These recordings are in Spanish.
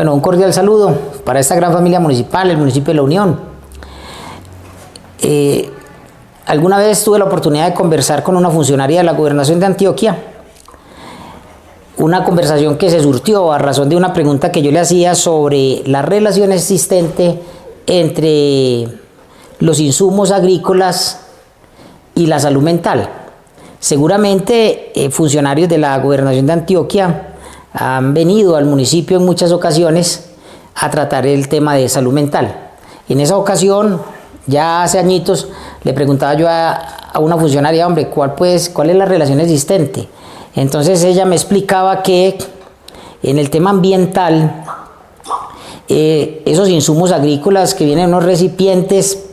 Bueno, un cordial saludo para esta gran familia municipal, el municipio de La Unión. Alguna vez tuve la oportunidad de conversar con una funcionaria de la Gobernación de Antioquia, una conversación que se surtió a razón de una pregunta que yo le hacía sobre la relación existente entre los insumos agrícolas y la salud mental. Seguramente funcionarios de la Gobernación de Antioquia han venido al municipio en muchas ocasiones a tratar el tema de salud mental. En esa ocasión, ya hace añitos, le preguntaba yo a una funcionaria, hombre, ¿cuál es la relación existente? Entonces ella me explicaba que en el tema ambiental, esos insumos agrícolas que vienen en unos recipientes,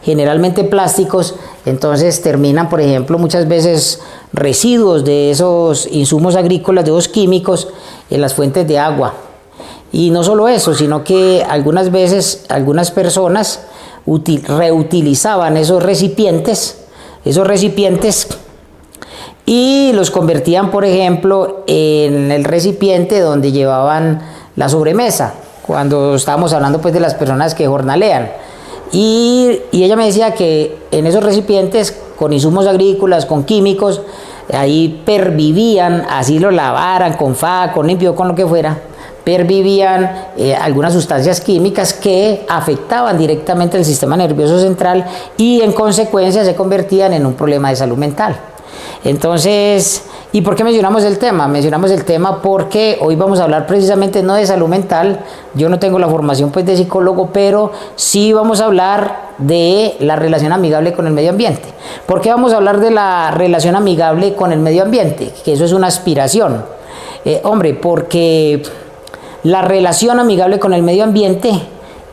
generalmente plásticos, entonces terminan, por ejemplo, muchas veces residuos de esos insumos agrícolas, de esos químicos, en las fuentes de agua. Y no solo eso, sino que algunas veces algunas personas reutilizaban esos recipientes y los convertían, por ejemplo, en el recipiente donde llevaban la sobremesa, cuando estábamos hablando pues de las personas que jornalean. Y ella me decía que en esos recipientes, con insumos agrícolas, con químicos, ahí pervivían, así lo lavaran con faja, con limpio, con lo que fuera, pervivían algunas sustancias químicas que afectaban directamente el sistema nervioso central y en consecuencia se convertían en un problema de salud mental. Entonces, ¿y por qué mencionamos el tema? Mencionamos el tema porque hoy vamos a hablar precisamente no de salud mental. Yo no tengo la formación pues de psicólogo, pero sí vamos a hablar de la relación amigable con el medio ambiente. ¿Por qué vamos a hablar de la relación amigable con el medio ambiente? Que eso es una aspiración. Hombre, porque la relación amigable con el medio ambiente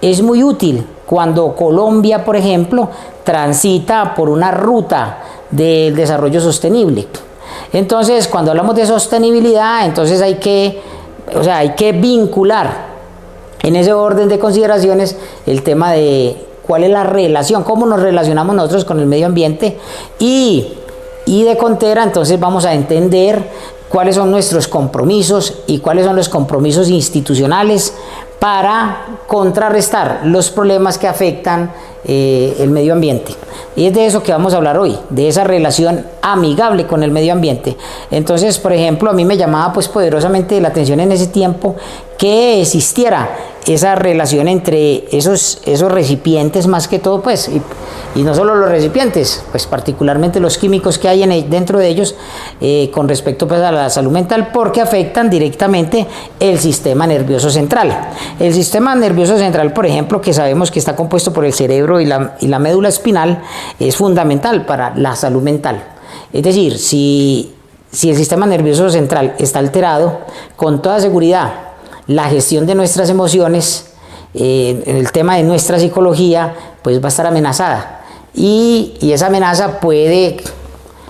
es muy útil cuando Colombia, por ejemplo, transita por una ruta del desarrollo sostenible. Entonces, cuando hablamos de sostenibilidad, entonces hay que vincular en ese orden de consideraciones el tema de cuál es la relación, cómo nos relacionamos nosotros con el medio ambiente y de contera, entonces vamos a entender cuáles son nuestros compromisos y cuáles son los compromisos institucionales para contrarrestar los problemas que afectan el medio ambiente. Y es de eso que vamos a hablar hoy, de esa relación amigable con el medio ambiente. Entonces, por ejemplo, a mí me llamaba pues poderosamente la atención en ese tiempo que existiera esa relación entre esos recipientes, más que todo pues, y no solo los recipientes, pues particularmente los químicos que hay dentro de ellos con respecto pues a la salud mental, porque afectan directamente el sistema nervioso central. El sistema nervioso central, por ejemplo, que sabemos que está compuesto por el cerebro y la médula espinal, es fundamental para la salud mental. Es decir, si el sistema nervioso central está alterado, con toda seguridad, la gestión de nuestras emociones, en el tema de nuestra psicología, pues va a estar amenazada. Y esa amenaza puede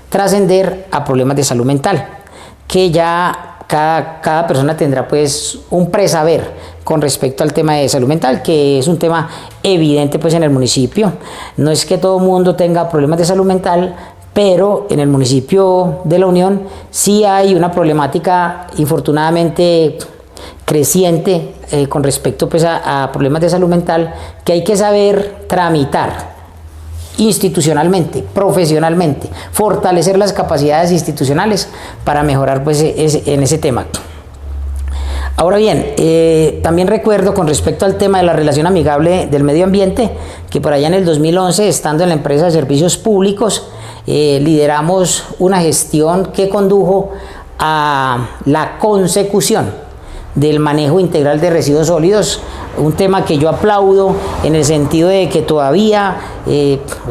trascender a problemas de salud mental, que ya cada persona tendrá pues un presaber con respecto al tema de salud mental, que es un tema evidente pues en el municipio. No es que todo el mundo tenga problemas de salud mental, pero en el municipio de La Unión sí hay una problemática infortunadamente creciente con respecto pues a problemas de salud mental que hay que saber tramitar institucionalmente, profesionalmente, fortalecer las capacidades institucionales para mejorar pues en ese tema. Ahora bien, también recuerdo con respecto al tema de la relación amigable del medio ambiente, que por allá en el 2011, estando en la empresa de servicios públicos, lideramos una gestión que condujo a la consecución del manejo integral de residuos sólidos, un tema que yo aplaudo en el sentido de que todavía,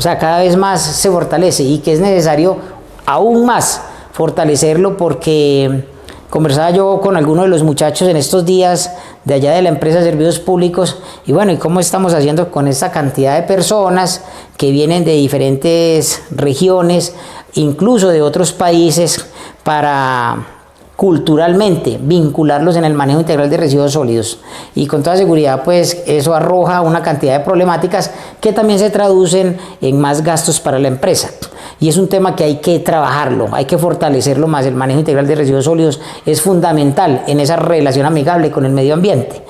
cada vez más se fortalece y que es necesario aún más fortalecerlo, porque conversaba yo con algunos de los muchachos en estos días de allá de la empresa de servicios públicos y bueno, ¿y cómo estamos haciendo con esta cantidad de personas que vienen de diferentes regiones, incluso de otros países, para culturalmente vincularlos en el manejo integral de residuos sólidos? Y con toda seguridad pues eso arroja una cantidad de problemáticas que también se traducen en más gastos para la empresa. y es un tema que hay que trabajarlo, hay que fortalecerlo más. El manejo integral de residuos sólidos es fundamental en esa relación amigable con el medio ambiente.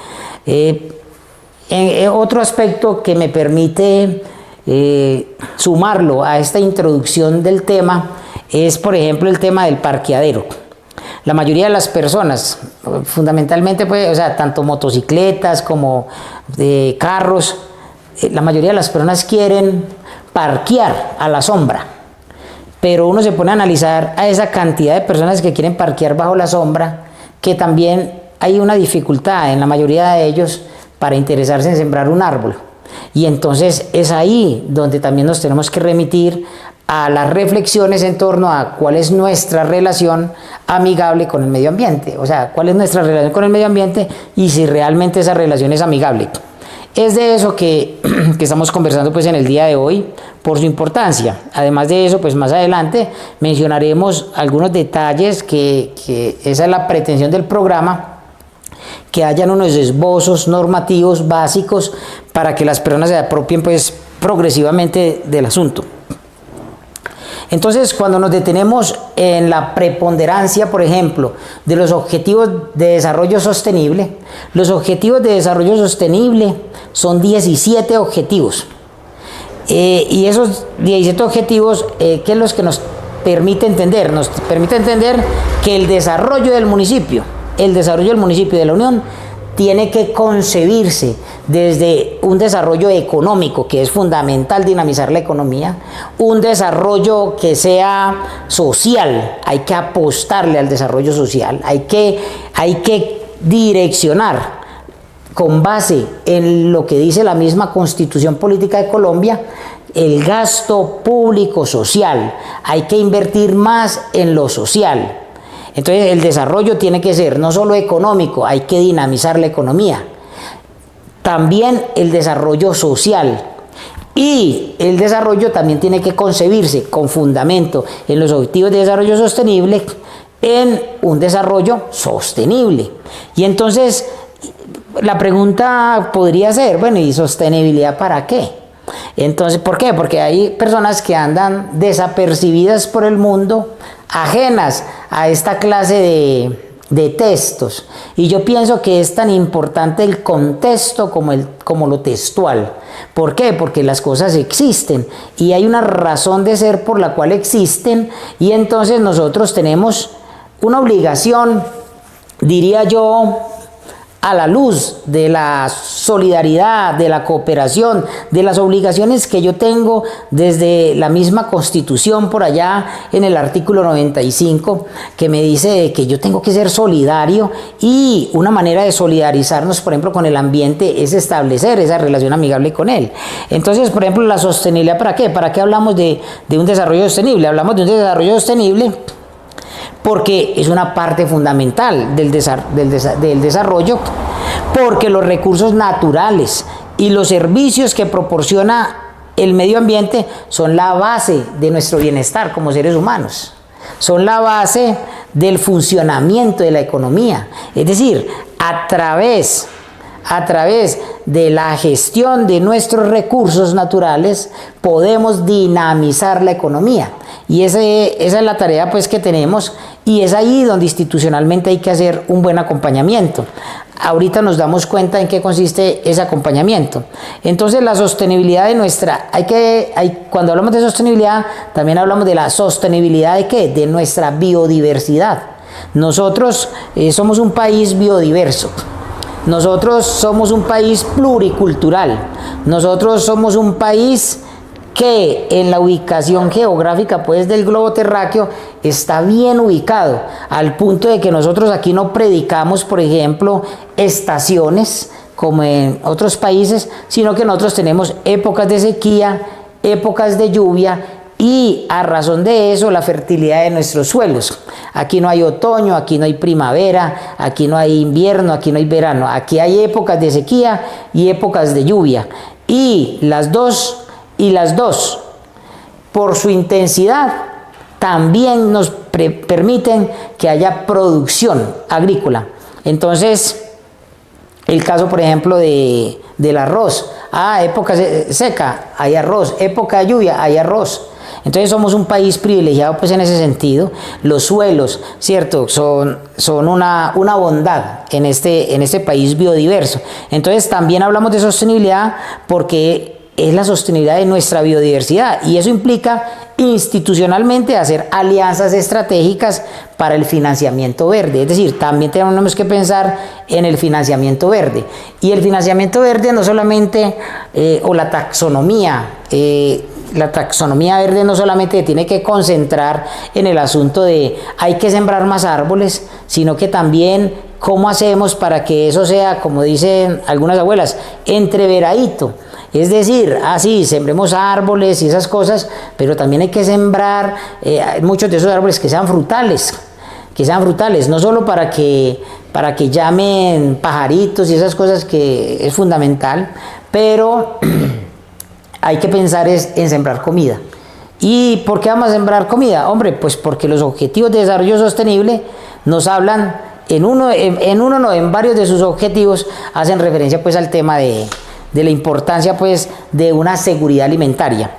Otro aspecto que me permite sumarlo a esta introducción del tema es, por ejemplo, el tema del parqueadero. La mayoría de las personas, fundamentalmente, pues, o sea, tanto motocicletas como carros, la mayoría de las personas quieren parquear a la sombra, pero uno se pone a analizar a esa cantidad de personas que quieren parquear bajo la sombra, que también hay una dificultad en la mayoría de ellos para interesarse en sembrar un árbol. Y entonces es ahí donde también nos tenemos que remitir a las reflexiones en torno a cuál es nuestra relación amigable con el medio ambiente, o sea, cuál es nuestra relación con el medio ambiente y si realmente esa relación es amigable. Es de eso que estamos conversando pues en el día de hoy, por su importancia. Además de eso, pues más adelante mencionaremos algunos detalles que esa es la pretensión del programa, que hayan unos esbozos normativos básicos para que las personas se apropien pues progresivamente del asunto. Entonces, cuando nos detenemos en la preponderancia, por ejemplo, de los objetivos de desarrollo sostenible, los objetivos de desarrollo sostenible son 17 objetivos. Y esos 17 objetivos, ¿qué es lo que nos permite entender? Nos permite entender que el desarrollo del municipio de la Unión tiene que concebirse desde un desarrollo económico, que es fundamental dinamizar la economía, un desarrollo que sea social, hay que apostarle al desarrollo social, hay que direccionar con base en lo que dice la misma Constitución Política de Colombia, el gasto público social, hay que invertir más en lo social. Entonces el desarrollo tiene que ser no solo económico, hay que dinamizar la economía, también el desarrollo social, y el desarrollo también tiene que concebirse con fundamento en los objetivos de desarrollo sostenible, en un desarrollo sostenible. Y entonces la pregunta podría ser, bueno, ¿y sostenibilidad para qué? Entonces, ¿por qué? Porque hay personas que andan desapercibidas por el mundo, ajenas a esta clase de textos. Y yo pienso que es tan importante el contexto como lo textual. ¿Por qué? Porque las cosas existen y hay una razón de ser por la cual existen, y entonces nosotros tenemos una obligación, diría yo, a la luz de la solidaridad, de la cooperación, de las obligaciones que yo tengo desde la misma Constitución, por allá en el artículo 95, que me dice que yo tengo que ser solidario, y una manera de solidarizarnos, por ejemplo, con el ambiente es establecer esa relación amigable con él. Entonces, por ejemplo, la sostenibilidad, ¿para qué? ¿Para qué hablamos de un desarrollo sostenible? Hablamos de un desarrollo sostenible porque es una parte fundamental del desarrollo, porque los recursos naturales y los servicios que proporciona el medio ambiente son la base de nuestro bienestar como seres humanos, son la base del funcionamiento de la economía. Es decir, a través de la gestión de nuestros recursos naturales podemos dinamizar la economía, y esa es la tarea pues que tenemos, y es ahí donde institucionalmente hay que hacer un buen acompañamiento. Ahorita nos damos cuenta en qué consiste ese acompañamiento. Entonces la sostenibilidad de nuestra, cuando hablamos de sostenibilidad también hablamos de la sostenibilidad de ¿qué? De nuestra biodiversidad. Nosotros somos un país biodiverso. Nosotros somos un país pluricultural, nosotros somos un país que en la ubicación geográfica pues del globo terráqueo está bien ubicado, al punto de que nosotros aquí no predicamos, por ejemplo, estaciones como en otros países, sino que nosotros tenemos épocas de sequía, épocas de lluvia, y a razón de eso la fertilidad de nuestros suelos. Aquí no hay otoño, aquí no hay primavera, aquí no hay invierno, aquí no hay verano, aquí hay épocas de sequía y épocas de lluvia, y las dos, por su intensidad, también nos permiten que haya producción agrícola. Entonces, el caso, por ejemplo, del arroz. Época seca, hay arroz. Época de lluvia, hay arroz. Entonces somos un país privilegiado pues en ese sentido. Los suelos, ¿cierto? Son una bondad en este país biodiverso. Entonces también hablamos de sostenibilidad porque es la sostenibilidad de nuestra biodiversidad y eso implica institucionalmente hacer alianzas estratégicas para el financiamiento verde. Es decir, también tenemos que pensar en el financiamiento verde. Y el financiamiento verde no solamente, o la taxonomía verde no solamente tiene que concentrar en el asunto de hay que sembrar más árboles, sino que también cómo hacemos para que eso sea, como dicen algunas abuelas, entreveradito. Es decir, sí, sembremos árboles y esas cosas, pero también hay que sembrar muchos de esos árboles que sean frutales, no solo para que llamen pajaritos y esas cosas, que es fundamental, pero hay que pensar en sembrar comida. ¿Y por qué vamos a sembrar comida? Hombre, pues porque los objetivos de desarrollo sostenible nos hablan, en varios de sus objetivos hacen referencia pues al tema de la importancia pues de una seguridad alimentaria.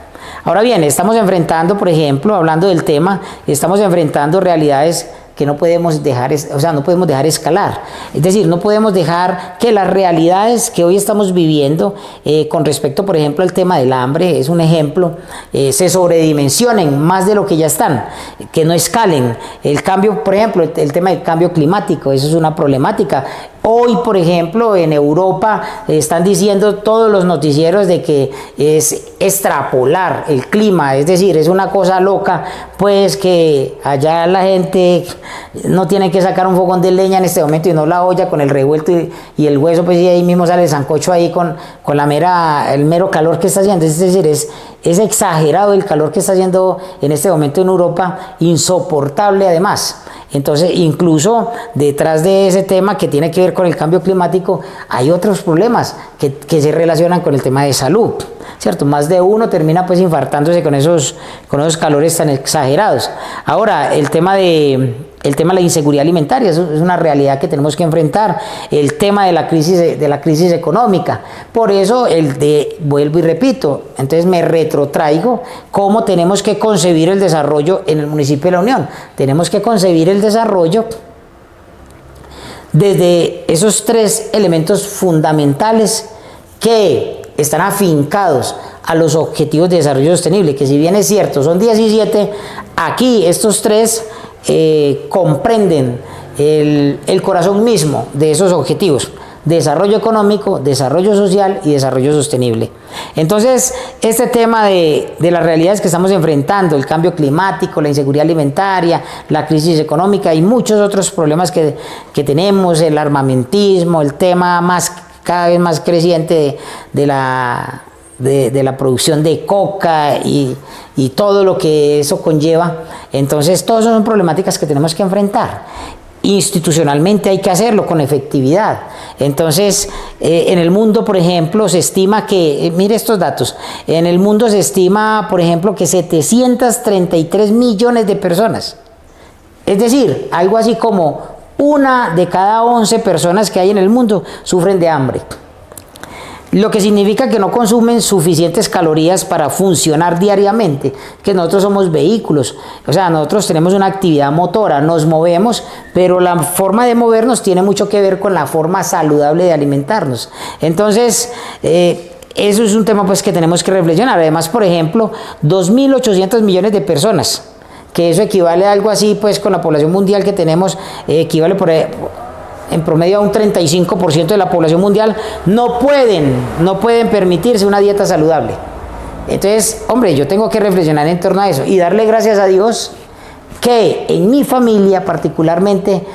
Ahora bien, estamos enfrentando, por ejemplo, hablando del tema, estamos enfrentando realidades que no podemos dejar, no podemos dejar escalar. Es decir, no podemos dejar que las realidades que hoy estamos viviendo con respecto, por ejemplo, al tema del hambre, es un ejemplo, se sobredimensionen más de lo que ya están, que no escalen. El cambio, por ejemplo, el tema del cambio climático, eso es una problemática. Hoy, por ejemplo, en Europa están diciendo todos los noticieros de que es extrapolar el clima, es decir, es una cosa loca, pues que allá la gente no tiene que sacar un fogón de leña en este momento y no la olla con el revuelto y el hueso, pues y ahí mismo sale el sancocho ahí con el mero calor que está haciendo. Es decir, es exagerado el calor que está haciendo en este momento en Europa, insoportable además. Entonces, incluso detrás de ese tema que tiene que ver con el cambio climático, hay otros problemas que se relacionan con el tema de salud, ¿cierto? Más de uno termina pues infartándose con esos calores tan exagerados. Ahora, el tema de la inseguridad alimentaria, eso es una realidad que tenemos que enfrentar. El tema de la crisis económica. Por eso, vuelvo y repito, entonces me retrotraigo cómo tenemos que concebir el desarrollo en el municipio de La Unión. Tenemos que concebir el desarrollo desde esos tres elementos fundamentales que están afincados a los objetivos de desarrollo sostenible, que si bien es cierto, son 17, aquí estos tres comprenden el corazón mismo de esos objetivos: desarrollo económico, desarrollo social y desarrollo sostenible. Entonces, este tema de las realidades que estamos enfrentando, el cambio climático, la inseguridad alimentaria, la crisis económica y muchos otros problemas que tenemos, el armamentismo, el tema cada vez más creciente de la producción de coca y todo lo que eso conlleva. Entonces, todas son problemáticas que tenemos que enfrentar. Institucionalmente hay que hacerlo con efectividad. Entonces, en el mundo, por ejemplo, se estima que, mire estos datos, en el mundo se estima, por ejemplo, que 733 millones de personas, es decir, algo así como 1 de cada 11 personas que hay en el mundo sufren de hambre. Lo que significa que no consumen suficientes calorías para funcionar diariamente, que nosotros somos vehículos, o sea, nosotros tenemos una actividad motora, nos movemos, pero la forma de movernos tiene mucho que ver con la forma saludable de alimentarnos. Entonces, eso es un tema pues que tenemos que reflexionar. Además, por ejemplo, 2.800 millones de personas, que eso equivale a algo así, pues con la población mundial que tenemos, equivale en promedio a un 35% de la población mundial, no pueden permitirse una dieta saludable. Entonces, hombre, yo tengo que reflexionar en torno a eso y darle gracias a Dios que en mi familia particularmente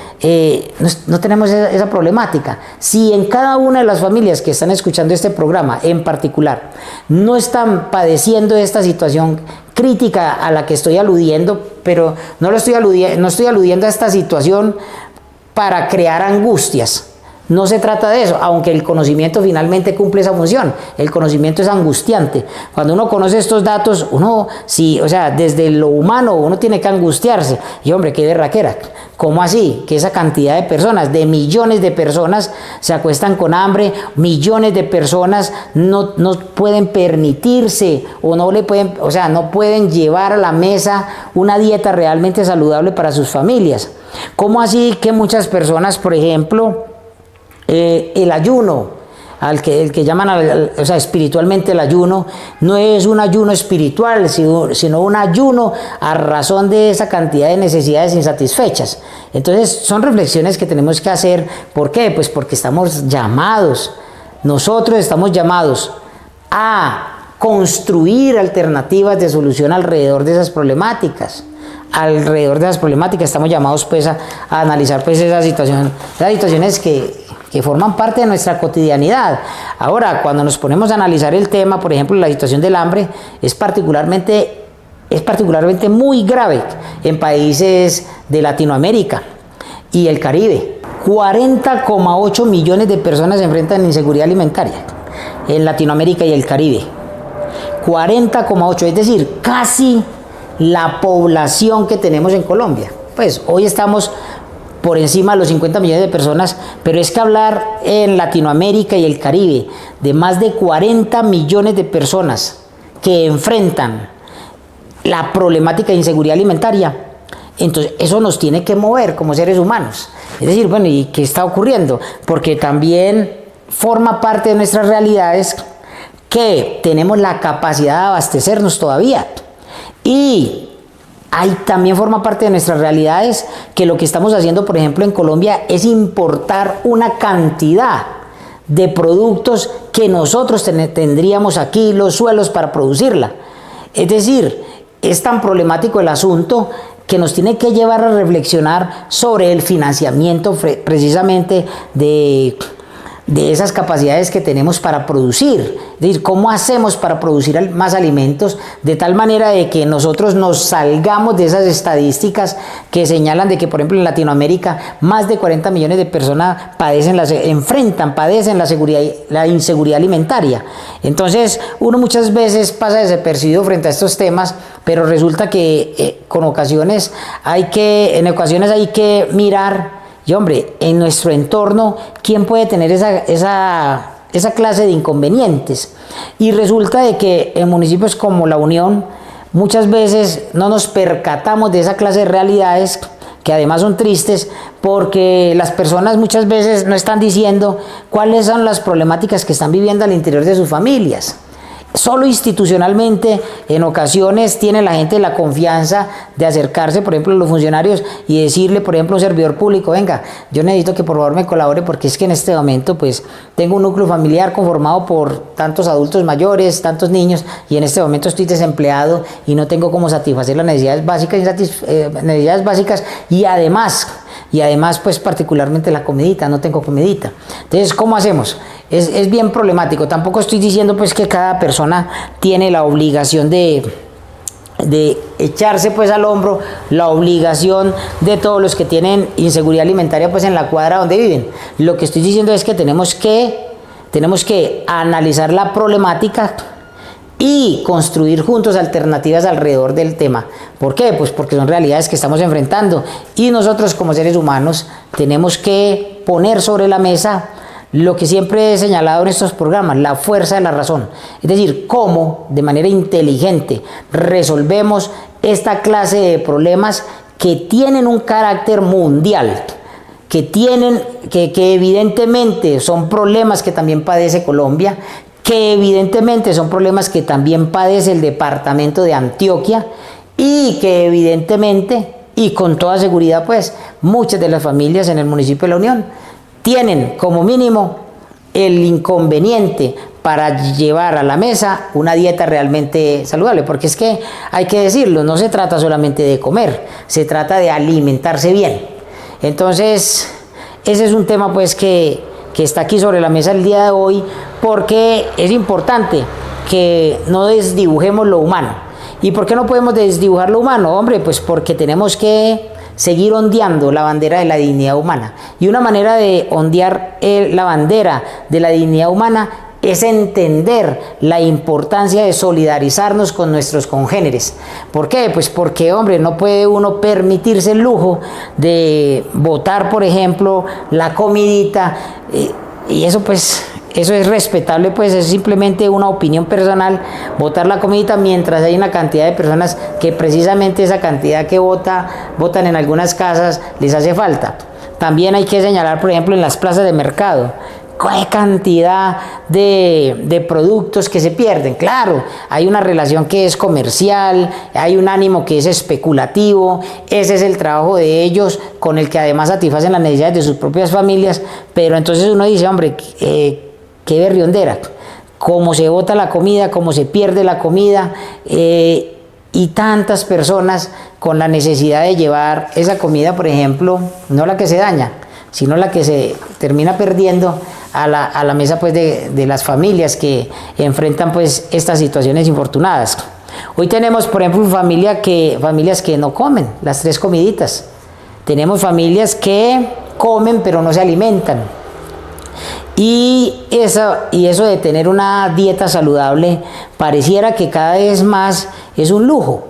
no tenemos esa problemática. Si en cada una de las familias que están escuchando este programa en particular no están padeciendo esta situación crítica a la que estoy aludiendo, pero no estoy aludiendo a esta situación para crear angustias, No se trata de eso, aunque el conocimiento finalmente cumple esa función. El conocimiento es angustiante. Cuando uno conoce estos datos, uno, sí, o sea, desde lo humano, uno tiene que angustiarse. Y hombre, qué berraquera. ¿Cómo así? Que esa cantidad de personas, de millones de personas, se acuestan con hambre, millones de personas no pueden permitirse o no le pueden, o sea, no pueden llevar a la mesa una dieta realmente saludable para sus familias. ¿Cómo así que muchas personas, por ejemplo, el ayuno, el que llaman, o sea, espiritualmente el ayuno, no es un ayuno espiritual, sino un ayuno a razón de esa cantidad de necesidades insatisfechas? Entonces, son reflexiones que tenemos que hacer. ¿Por qué? Pues porque estamos llamados, nosotros estamos llamados a construir alternativas de solución alrededor de esas problemáticas. Alrededor de esas problemáticas estamos llamados pues a analizar pues esas situaciones que forman parte de nuestra cotidianidad. Ahora, cuando nos ponemos a analizar el tema, por ejemplo, la situación del hambre, es particularmente muy grave en países de Latinoamérica y el Caribe. 40,8 millones de personas se enfrentan a inseguridad alimentaria en Latinoamérica y el Caribe. 40,8, es decir, casi la población que tenemos en Colombia. Pues hoy estamos por encima de los 50 millones de personas, pero es que hablar en Latinoamérica y el Caribe de más de 40 millones de personas que enfrentan la problemática de inseguridad alimentaria, entonces eso nos tiene que mover como seres humanos. Es decir, bueno, ¿y qué está ocurriendo? Porque también forma parte de nuestras realidades que tenemos la capacidad de abastecernos todavía. Y también forma parte de nuestras realidades que lo que estamos haciendo, por ejemplo, en Colombia es importar una cantidad de productos que nosotros tendríamos aquí los suelos para producirla. Es decir, es tan problemático el asunto que nos tiene que llevar a reflexionar sobre el financiamiento precisamente de esas capacidades que tenemos para producir. Es decir, cómo hacemos para producir más alimentos de tal manera de que nosotros nos salgamos de esas estadísticas que señalan de que, por ejemplo, en Latinoamérica más de 40 millones de personas padecen la inseguridad alimentaria. Entonces, uno muchas veces pasa desapercibido frente a estos temas, pero resulta que en ocasiones hay que mirar. Y hombre, en nuestro entorno, ¿quién puede tener esa clase de inconvenientes? Y resulta de que en municipios como La Unión, muchas veces no nos percatamos de esa clase de realidades que además son tristes, porque las personas muchas veces no están diciendo cuáles son las problemáticas que están viviendo al interior de sus familias. Solo institucionalmente, en ocasiones, tiene la gente la confianza de acercarse, por ejemplo, a los funcionarios y decirle, por ejemplo, a un servidor público: venga, yo necesito que por favor me colabore porque es que en este momento pues tengo un núcleo familiar conformado por tantos adultos mayores, tantos niños, y en este momento estoy desempleado y no tengo cómo satisfacer las necesidades básicas y además pues particularmente la comidita, no tengo comidita. Entonces, ¿cómo hacemos? Es bien problemático. Tampoco estoy diciendo pues que cada persona tiene la obligación de echarse pues al hombro la obligación de todos los que tienen inseguridad alimentaria pues en la cuadra donde viven. Lo que estoy diciendo es que tenemos que analizar la problemática y construir juntos alternativas alrededor del tema. ¿Por qué? Pues porque son realidades que estamos enfrentando y nosotros como seres humanos tenemos que poner sobre la mesa lo que siempre he señalado en estos programas: la fuerza de la razón. Es decir, cómo de manera inteligente resolvemos esta clase de problemas que tienen un carácter mundial, que evidentemente son problemas que también padece Colombia, que evidentemente son problemas que también padece el departamento de Antioquia, y que evidentemente y con toda seguridad pues muchas de las familias en el municipio de La Unión tienen como mínimo el inconveniente para llevar a la mesa una dieta realmente saludable, porque es que hay que decirlo, no se trata solamente de comer, se trata de alimentarse bien. Entonces, ese es un tema pues que está aquí sobre la mesa el día de hoy, porque es importante que no desdibujemos lo humano. ¿Y por qué no podemos desdibujar lo humano? Hombre, pues porque tenemos que seguir ondeando la bandera de la dignidad humana. Y una manera de ondear la bandera de la dignidad humana es entender la importancia de solidarizarnos con nuestros congéneres. ¿Por qué? Pues porque, hombre, no puede uno permitirse el lujo de botar, por ejemplo, la comidita, y eso pues... Eso es respetable, pues es simplemente una opinión personal, botar la comidita mientras hay una cantidad de personas que precisamente esa cantidad que botan en algunas casas les hace falta. También hay que señalar, por ejemplo, en las plazas de mercado, qué cantidad de productos que se pierden. Claro, hay una relación que es comercial, hay un ánimo que es especulativo, ese es el trabajo de ellos con el que además satisfacen las necesidades de sus propias familias, pero entonces uno dice, hombre, qué berriondera, cómo se bota la comida, cómo se pierde la comida, y tantas personas con la necesidad de llevar esa comida, por ejemplo, no la que se daña, sino la que se termina perdiendo a la mesa pues de las familias que enfrentan pues estas situaciones infortunadas. Hoy tenemos, por ejemplo, familias que no comen las 3 comiditas. Tenemos familias que comen pero no se alimentan. Y eso de tener una dieta saludable pareciera que cada vez más es un lujo,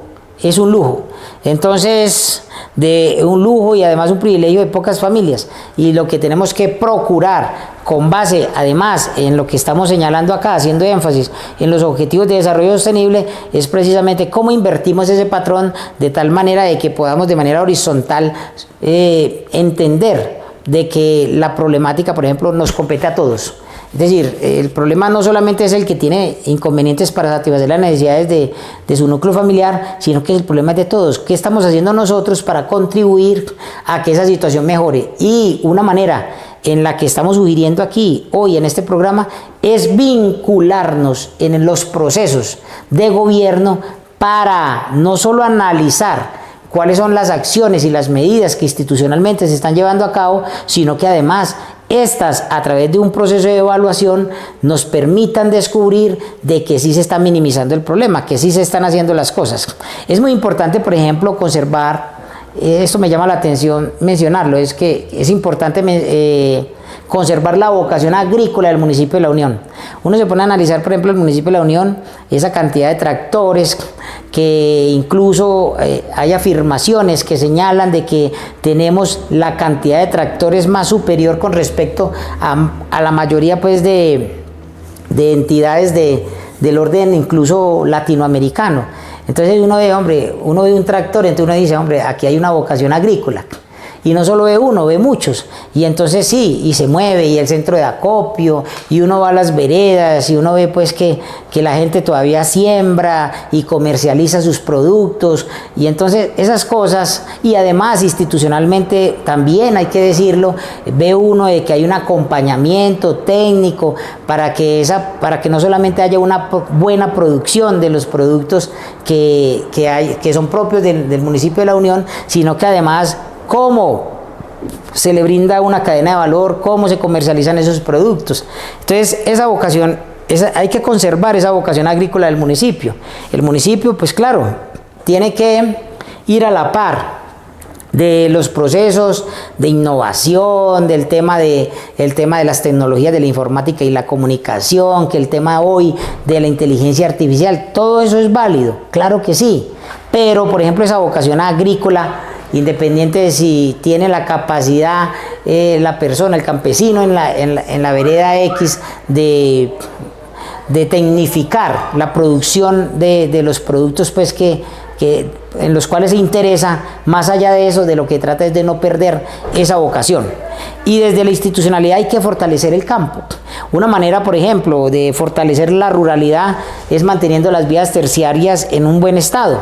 Entonces, de un lujo y además un privilegio de pocas familias. Y lo que tenemos que procurar, con base además en lo que estamos señalando acá, haciendo énfasis en los objetivos de desarrollo sostenible, es precisamente cómo invertimos ese patrón de tal manera de que podamos de manera horizontal entender de que la problemática, por ejemplo, nos compete a todos. Es decir, el problema no solamente es el que tiene inconvenientes para satisfacer las necesidades de su núcleo familiar, sino que el problema es de todos. ¿Qué estamos haciendo nosotros para contribuir a que esa situación mejore? Y una manera en la que estamos sugiriendo aquí, hoy en este programa, es vincularnos en los procesos de gobierno para no solo analizar cuáles son las acciones y las medidas que institucionalmente se están llevando a cabo, sino que además estas, a través de un proceso de evaluación, nos permitan descubrir de que sí se está minimizando el problema, que sí se están haciendo las cosas. Es muy importante, por ejemplo, conservar, esto me llama la atención mencionarlo, es que es importante conservar la vocación agrícola del municipio de La Unión. Uno se pone a analizar, por ejemplo, el municipio de La Unión, esa cantidad de tractores, que incluso hay afirmaciones que señalan de que tenemos la cantidad de tractores más superior con respecto a la mayoría pues de entidades del orden incluso latinoamericano. Entonces uno ve un tractor, entonces uno dice, hombre, aquí hay una vocación agrícola. Y no solo ve uno, ve muchos. Y entonces sí, y se mueve, y el centro de acopio, y uno va a las veredas, y uno ve pues que la gente todavía siembra y comercializa sus productos. Y entonces esas cosas, y además institucionalmente también hay que decirlo, ve uno de que hay un acompañamiento técnico para que no solamente haya una buena producción de los productos que son propios del municipio de La Unión, sino que además cómo se le brinda una cadena de valor, cómo se comercializan esos productos. Entonces, esa vocación, hay que conservar esa vocación agrícola del municipio. El municipio, pues claro, tiene que ir a la par de los procesos de innovación, del tema de las tecnologías de la informática y la comunicación, que el tema hoy de la inteligencia artificial, todo eso es válido, claro que sí, pero por ejemplo esa vocación agrícola, independiente de si tiene la capacidad la persona, el campesino en la vereda X de tecnificar la producción de los productos pues en los cuales se interesa, más allá de eso, de lo que trata es de no perder esa vocación. Y desde la institucionalidad hay que fortalecer el campo. Una manera, por ejemplo, de fortalecer la ruralidad es manteniendo las vías terciarias en un buen estado.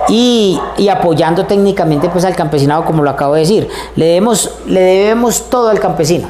Y apoyando técnicamente pues al campesinado, como lo acabo de decir. Le debemos todo al campesino.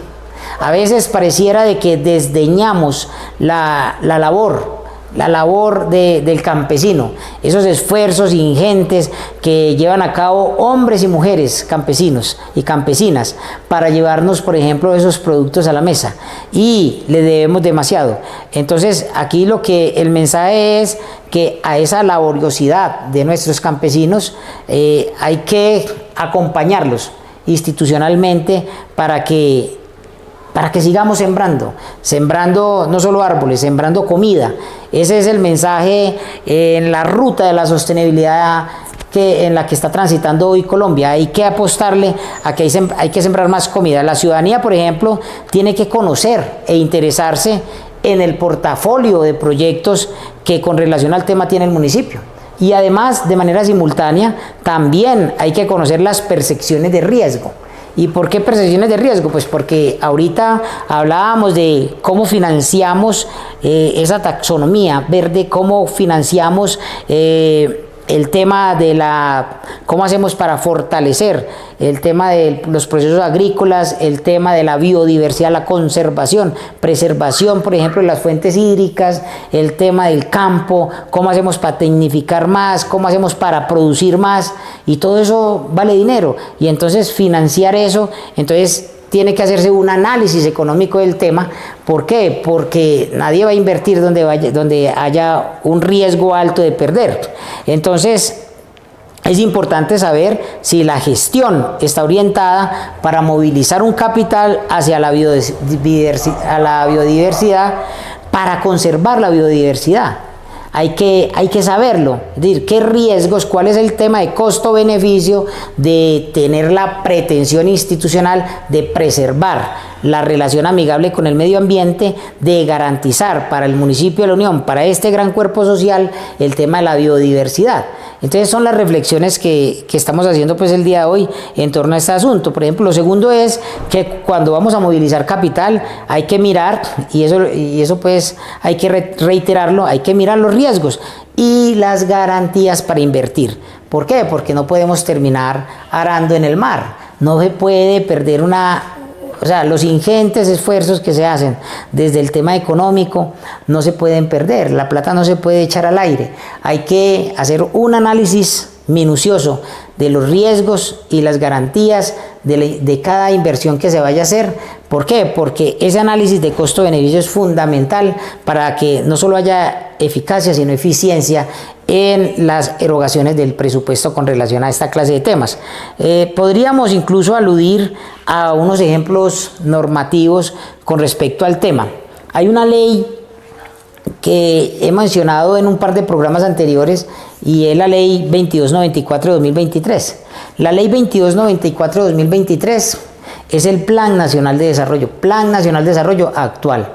A veces pareciera de que desdeñamos la labor del campesino, esos esfuerzos ingentes que llevan a cabo hombres y mujeres campesinos y campesinas para llevarnos, por ejemplo, esos productos a la mesa, y le debemos demasiado. Entonces aquí el mensaje es que a esa laboriosidad de nuestros campesinos hay que acompañarlos institucionalmente para que sigamos sembrando no solo árboles, sembrando comida. Ese es el mensaje en la ruta de la sostenibilidad en la que está transitando hoy Colombia. Hay que apostarle a que hay que sembrar más comida. La ciudadanía, por ejemplo, tiene que conocer e interesarse en el portafolio de proyectos que con relación al tema tiene el municipio. Y además, de manera simultánea, también hay que conocer las percepciones de riesgo. ¿Y por qué percepciones de riesgo? Pues porque ahorita hablábamos de cómo financiamos esa taxonomía verde, cómo financiamos el tema de cómo hacemos para fortalecer el tema de los procesos agrícolas, el tema de la biodiversidad, la conservación, preservación, por ejemplo, de las fuentes hídricas, el tema del campo, cómo hacemos para tecnificar más, cómo hacemos para producir más, y todo eso vale dinero. Y entonces financiar eso, entonces tiene que hacerse un análisis económico del tema. ¿Por qué? Porque nadie va a invertir donde haya un riesgo alto de perder. Entonces, es importante saber si la gestión está orientada para movilizar un capital hacia la biodiversidad, para conservar la biodiversidad. Hay que saberlo, es decir, qué riesgos, cuál es el tema de costo-beneficio de tener la pretensión institucional de preservar la relación amigable con el medio ambiente, de garantizar para el municipio de La Unión, para este gran cuerpo social, el tema de la biodiversidad. Entonces son las reflexiones que estamos haciendo pues el día de hoy en torno a este asunto. Por ejemplo, lo segundo es que cuando vamos a movilizar capital hay que mirar, y eso pues hay que reiterarlo, hay que mirar los riesgos y las garantías para invertir. ¿Por qué? Porque no podemos terminar arando en el mar. No se puede perder los ingentes esfuerzos que se hacen desde el tema económico no se pueden perder, la plata no se puede echar al aire. Hay que hacer un análisis minucioso de los riesgos y las garantías de cada inversión que se vaya a hacer. ¿Por qué? Porque ese análisis de costo-beneficio es fundamental para que no solo haya eficacia, sino eficiencia en las erogaciones del presupuesto con relación a esta clase de temas. Podríamos incluso aludir a unos ejemplos normativos con respecto al tema. Hay una ley que he mencionado en un par de programas anteriores y es la ley 2294 de 2023. La ley 2294 de 2023 es el Plan Nacional de Desarrollo actual.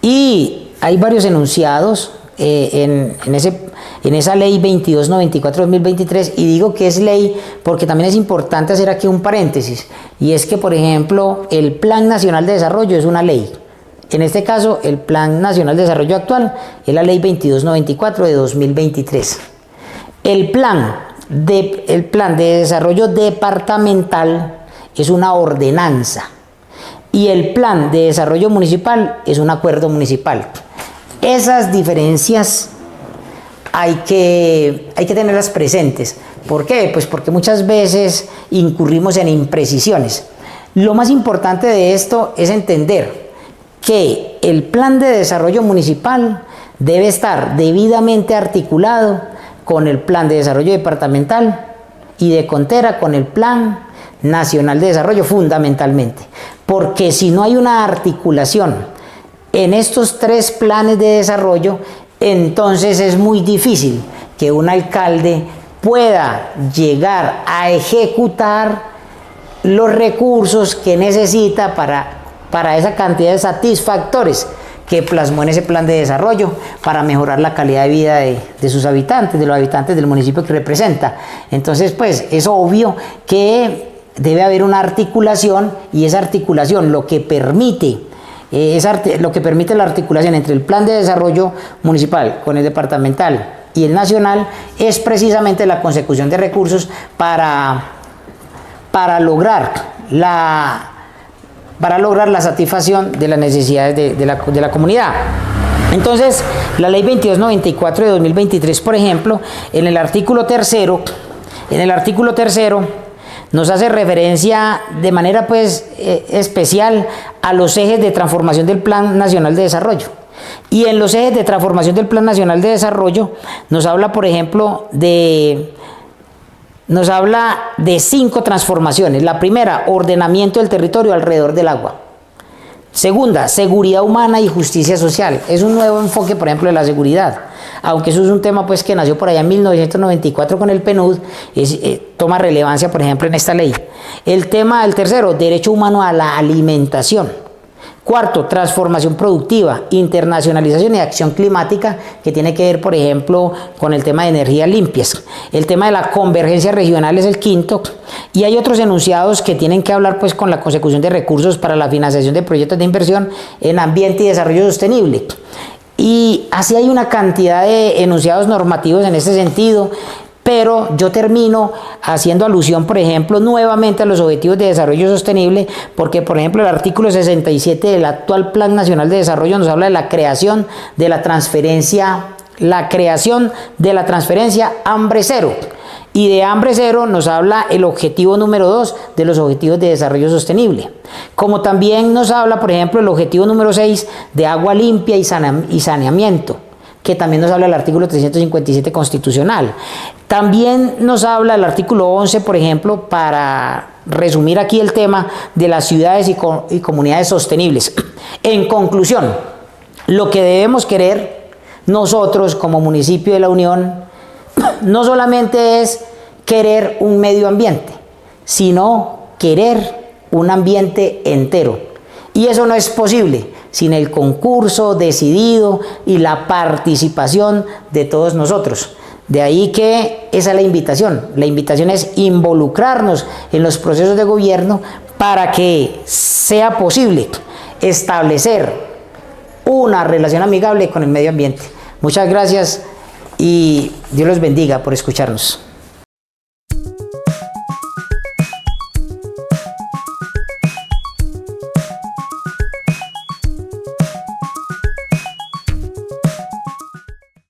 Y hay varios enunciados en esa ley 2294 de 2023, y digo que es ley porque también es importante hacer aquí un paréntesis, y es que, por ejemplo, el Plan Nacional de Desarrollo es una ley. En este caso, el Plan Nacional de Desarrollo actual es la ley 2294 de 2023. El plan de desarrollo departamental es una ordenanza y el plan de desarrollo municipal es un acuerdo municipal. Esas diferencias hay que tenerlas presentes. ¿Por qué? Pues porque muchas veces incurrimos en imprecisiones. Lo más importante de esto es entender que el plan de desarrollo municipal debe estar debidamente articulado con el plan de desarrollo departamental y de contera con el plan nacional de desarrollo fundamentalmente. Porque si no hay una articulación en estos tres planes de desarrollo, entonces es muy difícil que un alcalde pueda llegar a ejecutar los recursos que necesita para esa cantidad de satisfactores que plasmó en ese plan de desarrollo para mejorar la calidad de vida de sus habitantes, de los habitantes del municipio que representa. Entonces, pues, es obvio que debe haber una articulación, y esa articulación lo que permite la articulación entre el plan de desarrollo municipal con el departamental y el nacional es precisamente la consecución de recursos para lograr la satisfacción de las necesidades de la comunidad. Entonces, la ley 2294 de 2023, por ejemplo, en el artículo tercero nos hace referencia de manera especial a los ejes de transformación del Plan Nacional de Desarrollo. Y en los ejes de transformación del Plan Nacional de Desarrollo nos habla, por ejemplo, de nos habla de 5 transformaciones. La primera, ordenamiento del territorio alrededor del agua. Segunda, seguridad humana y justicia social. Es un nuevo enfoque, por ejemplo, de la seguridad. Aunque eso es un tema pues, que nació por allá en 1994 con el PNUD, toma relevancia, por ejemplo, en esta ley. El tercero, derecho humano a la alimentación. Cuarto, transformación productiva, internacionalización y acción climática, que tiene que ver, por ejemplo, con el tema de energías limpias. El tema de la convergencia regional es el quinto, y hay otros enunciados que tienen que hablar pues, con la consecución de recursos para la financiación de proyectos de inversión en ambiente y desarrollo sostenible. Y así hay una cantidad de enunciados normativos en este sentido, pero yo termino haciendo alusión, por ejemplo, nuevamente a los Objetivos de Desarrollo Sostenible, porque, por ejemplo, el artículo 67 del actual Plan Nacional de Desarrollo nos habla de la creación de la transferencia hambre cero. Y de hambre cero nos habla el objetivo número 2 de los Objetivos de Desarrollo Sostenible. Como también nos habla, por ejemplo, el objetivo número 6 de agua limpia y saneamiento, que también nos habla el artículo 357 constitucional. También nos habla el artículo 11, por ejemplo, para resumir aquí el tema de las ciudades y comunidades sostenibles. En conclusión, lo que debemos querer nosotros como municipio de La Unión no solamente es querer un medio ambiente, sino querer un ambiente entero. Y eso no es posible sin el concurso decidido y la participación de todos nosotros. De ahí que esa es la invitación. La invitación es involucrarnos en los procesos de gobierno para que sea posible establecer una relación amigable con el medio ambiente. Muchas gracias y Dios los bendiga por escucharnos.